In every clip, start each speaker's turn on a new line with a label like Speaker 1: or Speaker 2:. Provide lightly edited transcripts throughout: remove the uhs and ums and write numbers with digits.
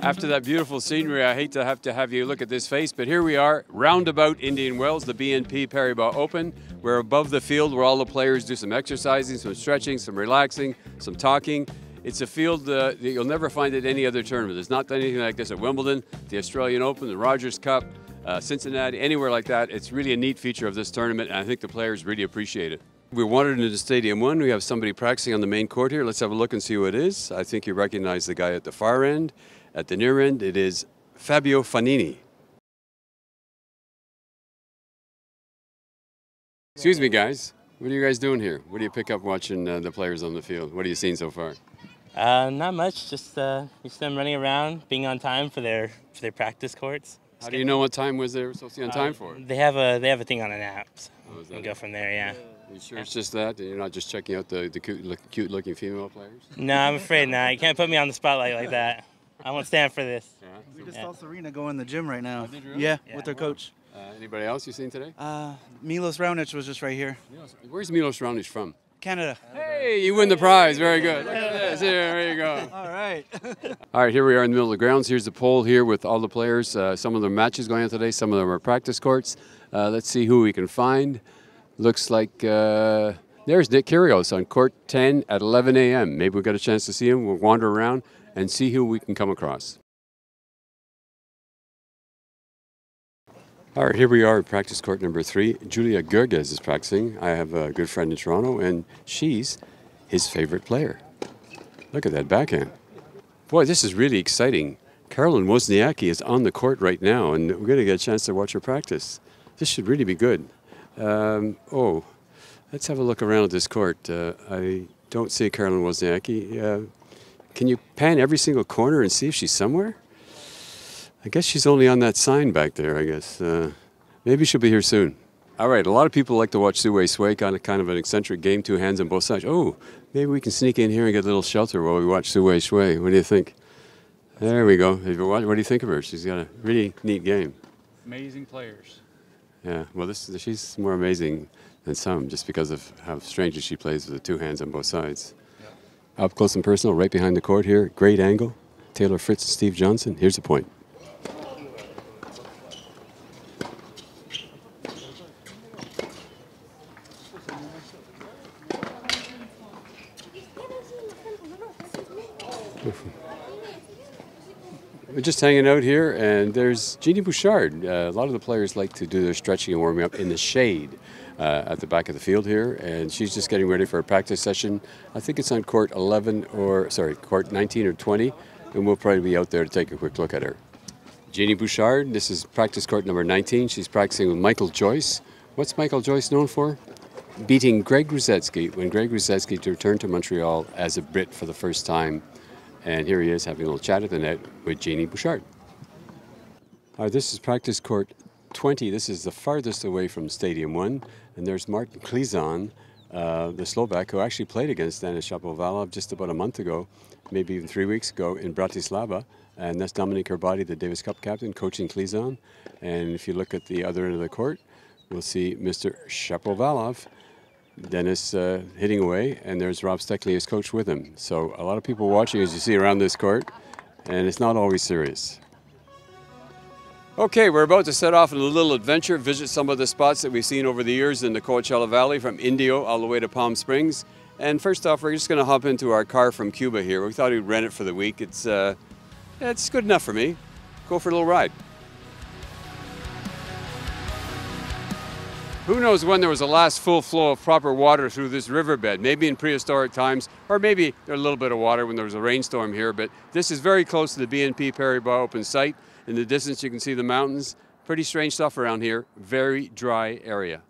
Speaker 1: After that beautiful scenery, I hate to have you look at this face, but here we are, roundabout Indian Wells, the BNP Paribas Open. We're above the field where all the players do some exercising, some stretching, some relaxing, some talking. It's a field that you'll never find at any other tournament. There's not anything like this at Wimbledon, the Australian Open, the Rogers Cup, Cincinnati, anywhere like that. It's really a neat feature of this tournament, and I think the players really appreciate it. We're wandered into Stadium 1. We have somebody practicing on the main court here. Let's have a look and see who it is. I think you recognize the guy at the far end. At the near end, it is Fabio Fognini. Excuse me, guys. What are you guys doing here? What do you pick up watching the players on the field? What have you seen so far?
Speaker 2: Not much. Just them running around, being on time for their practice courts.
Speaker 1: How do you know what time was they were supposed to be on time for?
Speaker 2: They have a thing on an app. So we'll go from there. Yeah.
Speaker 1: Are you sure it's just that? And you're not just checking out the cute-looking female players?
Speaker 2: No, I'm afraid not. You can't put me on the spotlight like that. I won't stand for this.
Speaker 3: Yeah. We just saw Serena go in the gym right now.
Speaker 1: Oh, did you really?
Speaker 3: Yeah, with her coach.
Speaker 1: Anybody else you seen today?
Speaker 3: Milos Raonic was just right here.
Speaker 1: Where's Milos Raonic from?
Speaker 3: Canada.
Speaker 1: Hey, you win the prize. Very good. Look at this. Here, there you go.
Speaker 3: All right.
Speaker 1: All right, here we are in the middle of the grounds. Here's the poll here with all the players. Some of the matches going on today. Some of them are practice courts. Let's see who we can find. Looks like there's Nick Kyrgios on court 10 at 11 a.m. Maybe we'll get a chance to see him. We'll wander around and see who we can come across. All right, here we are at practice court number 3. Julia Gerges is practicing. I have a good friend in Toronto, and she's his favorite player. Look at that backhand. Boy, this is really exciting. Caroline Wozniacki is on the court right now, and we're going to get a chance to watch her practice. This should really be good. Let's have a look around at this court. I don't see Caroline Wozniacki. Can you pan every single corner and see if she's somewhere? I guess she's only on that sign back there, I guess. Maybe she'll be here soon. All right, a lot of people like to watch Su-Wei Sway, kind of an eccentric game, 2 hands on both sides. Oh, maybe we can sneak in here and get a little shelter while we watch Su-Wei Sway. What do you think? There we go. What do you think of her? She's got a really neat game.
Speaker 4: Amazing players.
Speaker 1: Yeah, well, she's more amazing than some just because of how strangely she plays with the 2 hands on both sides. Yep. Up close and personal, right behind the court here. Great angle. Taylor Fritz and Steve Johnson. Here's the point. We're just hanging out here, and there's Genie Bouchard. A lot of the players like to do their stretching and warming up in the shade at the back of the field here, and she's just getting ready for a practice session. I think it's on court 19 or 20, and we'll probably be out there to take a quick look at her. Genie Bouchard, this is practice court number 19. She's practicing with Michael Joyce. What's Michael Joyce known for? Beating Greg Rusedski when Greg Rusedski returned to Montreal as a Brit for the first time. And here he is having a little chat at the net with Genie Bouchard. All right, this is practice court 20. This is the farthest away from Stadium 1. And there's Martin Klizan, the Slovak, who actually played against Denis Shapovalov just about a month ago, maybe even 3 weeks ago in Bratislava. And that's Dominic Herbati, the Davis Cup captain, coaching Klizan. And if you look at the other end of the court, we'll see Mr. Shapovalov, Dennis hitting away, and there's Rob Steckley as coach with him. So a lot of people watching, as you see around this court, and it's not always serious. Okay, we're about to set off on a little adventure, visit some of the spots that we've seen over the years in the Coachella Valley, from Indio all the way to Palm Springs. And first off, we're just going to hop into our car from Cuba here. We thought we'd rent it for the week. It's good enough for me. Go for a little ride. Who knows when there was a last full flow of proper water through this riverbed, maybe in prehistoric times, or maybe there's a little bit of water when there was a rainstorm here, but this is very close to the BNP Paribas Open site. In the distance you can see the mountains. Pretty strange stuff around here. Very dry area.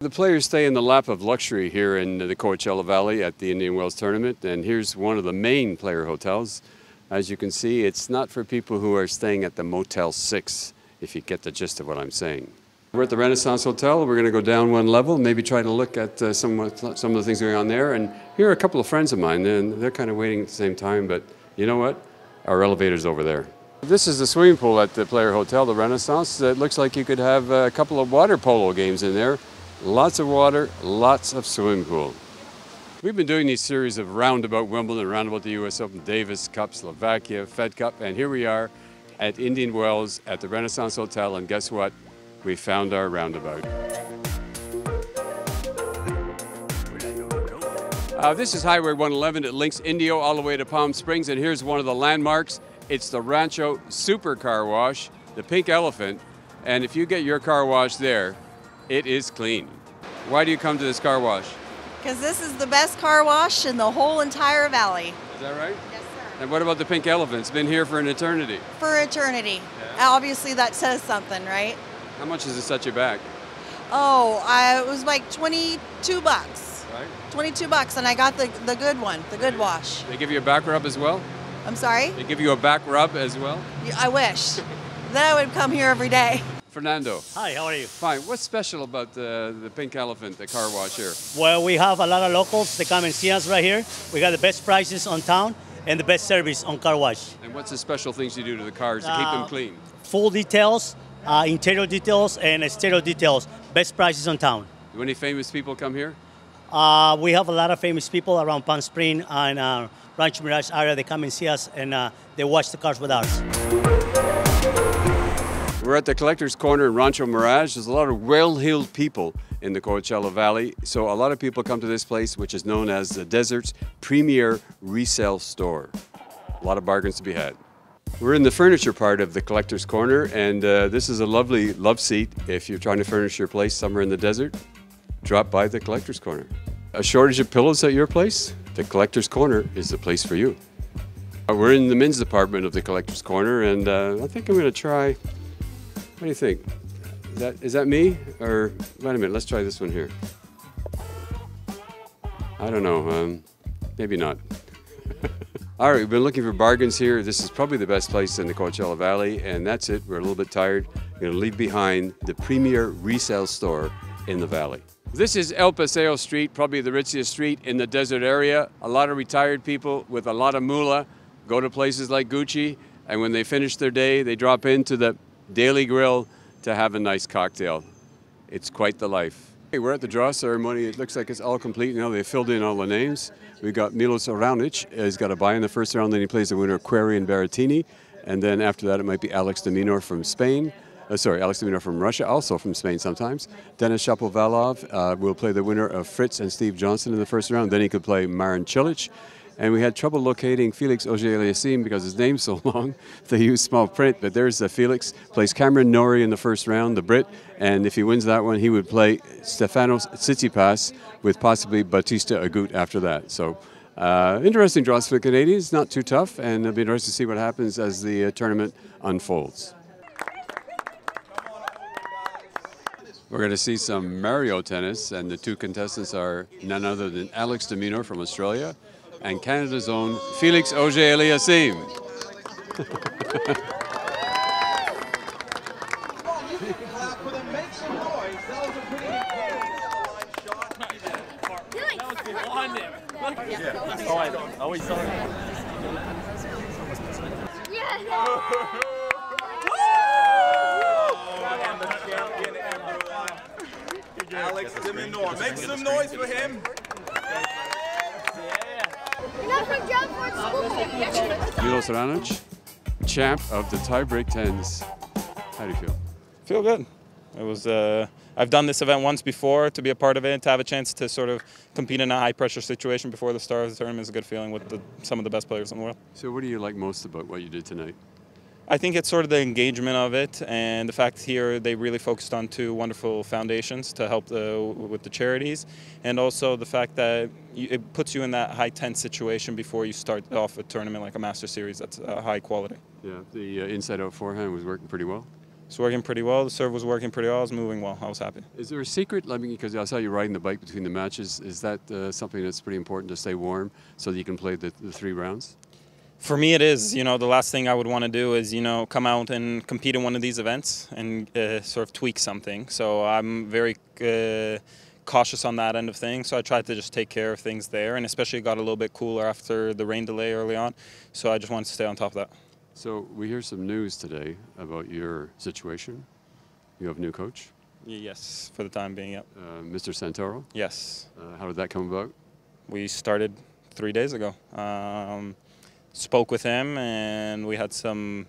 Speaker 1: The players stay in the lap of luxury here in the Coachella Valley at the Indian Wells tournament, and here's one of the main player hotels. As you can see, it's not for people who are staying at the Motel 6, if you get the gist of what I'm saying. We're at the Renaissance Hotel. We're going to go down one level, maybe try to look at some of the things going on there. And here are a couple of friends of mine, and they're kind of waiting at the same time, but you know what? Our elevator's over there. This is the swimming pool at the Player Hotel, the Renaissance. It looks like you could have a couple of water polo games in there. Lots of water, lots of swimming pool. We've been doing these series of roundabout Wimbledon, roundabout the US Open, Davis Cup, Slovakia, Fed Cup, and here we are at Indian Wells at the Renaissance Hotel, and guess what? We found our roundabout. This is Highway 111. It links Indio all the way to Palm Springs, and here's one of the landmarks. It's the Rancho Super Car Wash, the Pink Elephant, and if you get your car washed there, it is clean. Why do you come to this car wash?
Speaker 5: Because this is the best car wash in the whole entire valley.
Speaker 1: Is that right?
Speaker 5: Yes, sir.
Speaker 1: And what about the Pink Elephant? It's been here for an eternity.
Speaker 5: For eternity.
Speaker 1: Yeah.
Speaker 5: Obviously that says something, right?
Speaker 1: How much does it set you back?
Speaker 5: Oh, it was like 22 bucks.
Speaker 1: Right.
Speaker 5: 22 bucks, and I got the good one, the good wash.
Speaker 1: They give you a back rub as well?
Speaker 5: I'm sorry?
Speaker 1: They give you a back rub as well?
Speaker 5: I wish. Then I would come here every day.
Speaker 1: Fernando.
Speaker 6: Hi, how are you?
Speaker 1: Fine. What's special about the Pink Elephant, the car wash here?
Speaker 6: Well, we have a lot of locals that come and see us right here. We got the best prices on town and the best service on car wash.
Speaker 1: And what's the special things you do to the cars to keep them clean?
Speaker 6: Full details, interior details, and exterior details. Best prices on town.
Speaker 1: Do any famous people come here?
Speaker 6: We have a lot of famous people around Palm Springs and Rancho Mirage area. They come and see us and they wash the cars with us.
Speaker 1: We're at the Collector's Corner in Rancho Mirage. There's a lot of well-heeled people in the Coachella Valley, so a lot of people come to this place, which is known as the desert's premier resale store. A lot of bargains to be had. We're in the furniture part of the Collector's Corner, and this is a lovely love seat. If you're trying to furnish your place somewhere in the desert, drop by the Collector's Corner. A shortage of pillows at your place? The Collector's Corner is the place for you. We're in the men's department of the Collector's Corner, and I think I'm going to try. What do you think? Is that me? Or, wait a minute, let's try this one here. I don't know, maybe not. All right, we've been looking for bargains here. This is probably the best place in the Coachella Valley, and that's it. We're a little bit tired. We're going to leave behind the premier resale store in the valley. This is El Paseo Street, probably the ritziest street in the desert area. A lot of retired people with a lot of moolah go to places like Gucci, and when they finish their day, they drop into the Daily Grill to have a nice cocktail. It's quite the life. Hey, we're at the draw ceremony. It looks like it's all complete now. They filled in all the names. We've got Milos Raonic. He's got a bye in the first round. Then he plays the winner, Query and Berrettini. And then after that, it might be Alex de Minaur from Spain. Alex de Minaur from Russia, also from Spain sometimes. Denis Shapovalov will play the winner of Fritz and Steve Johnson in the first round. Then he could play Marin Cilic. And we had trouble locating Felix Auger-Aliassime because his name's so long. They used small print, but there's Felix. Plays Cameron Norrie in the first round, the Brit. And if he wins that one, he would play Stefanos Tsitsipas with possibly Bautista Agut after that. So interesting draws for the Canadians, not too tough. And it'll be interesting to see what happens as the tournament unfolds. We're going to see some Mario tennis, and the two contestants are none other than Alex de Minaur from Australia and Canada's own Felix Auger-Aliassime.
Speaker 7: Alex de Minaur, make some noise for him.
Speaker 1: Milos Raonic, champ of the tiebreak tens. How do you feel?
Speaker 8: Feel good. It was. I've done this event once before. To be a part of it, to have a chance to sort of compete in a high-pressure situation before the start of the tournament is a good feeling with some of the best players in the world.
Speaker 1: So what do you like most about what you did tonight?
Speaker 8: I think it's sort of the engagement of it and the fact here they really focused on two wonderful foundations to help with the charities, and also the fact that it puts you in that high tense situation before you start off a tournament like a Master Series that's high quality.
Speaker 1: Yeah, the inside-out forehand was working pretty well.
Speaker 8: It's working pretty well. The serve was working pretty well. I was moving well. I was happy.
Speaker 1: Is there a secret? I mean, because I saw you riding the bike between the matches. Is that something that's pretty important to stay warm so that you can play the 3 rounds?
Speaker 8: For me, it is. You know, the last thing I would want to do is, you know, come out and compete in one of these events and sort of tweak something. So I'm very cautious on that end of things. So I tried to just take care of things there, and especially got a little bit cooler after the rain delay early on. So I just wanted to stay on top of that.
Speaker 1: So we hear some news today about your situation. You have a new coach?
Speaker 8: Yes, for the time being, yep.
Speaker 1: Mr. Santoro?
Speaker 8: Yes.
Speaker 1: How did that come about?
Speaker 8: We started 3 days ago. Spoke with him, and we had some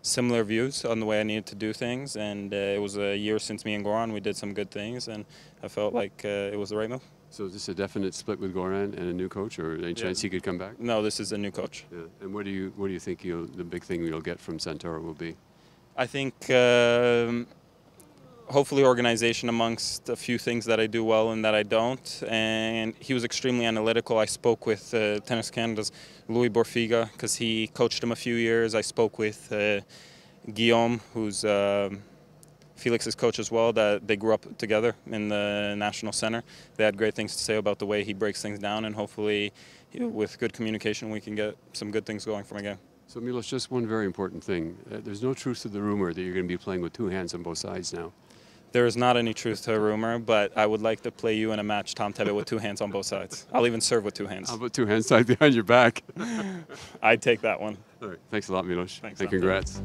Speaker 8: similar views on the way I needed to do things. And it was a year since me and Goran. We did some good things, and I felt like it was the right move.
Speaker 1: So is this a definite split with Goran and a new coach, or any chance he could come back?
Speaker 8: No, this is a new coach.
Speaker 1: Yeah. And what do you think the big thing you'll get from Santoro will be?
Speaker 8: I think hopefully organization amongst a few things that I do well and that I don't. And he was extremely analytical. I spoke with Tennis Canada's Louis Borfiga because he coached him a few years. I spoke with Guillaume, who's Felix's coach as well, that they grew up together in the National Center. They had great things to say about the way he breaks things down, and hopefully with good communication we can get some good things going from a game.
Speaker 1: So Milos, just one very important thing. There's no truth to the rumor that you're going to be playing with 2 hands on both sides now.
Speaker 8: There is not any truth to a rumor, but I would like to play you in a match, Tom Tebbutt, with 2 hands on both sides. I'll even serve with 2 hands.
Speaker 1: How about 2 hands tied behind your back?
Speaker 8: I'd take that one.
Speaker 1: All right. Thanks a lot, Milos.
Speaker 8: Thanks,
Speaker 1: and
Speaker 8: Tom.
Speaker 1: congrats.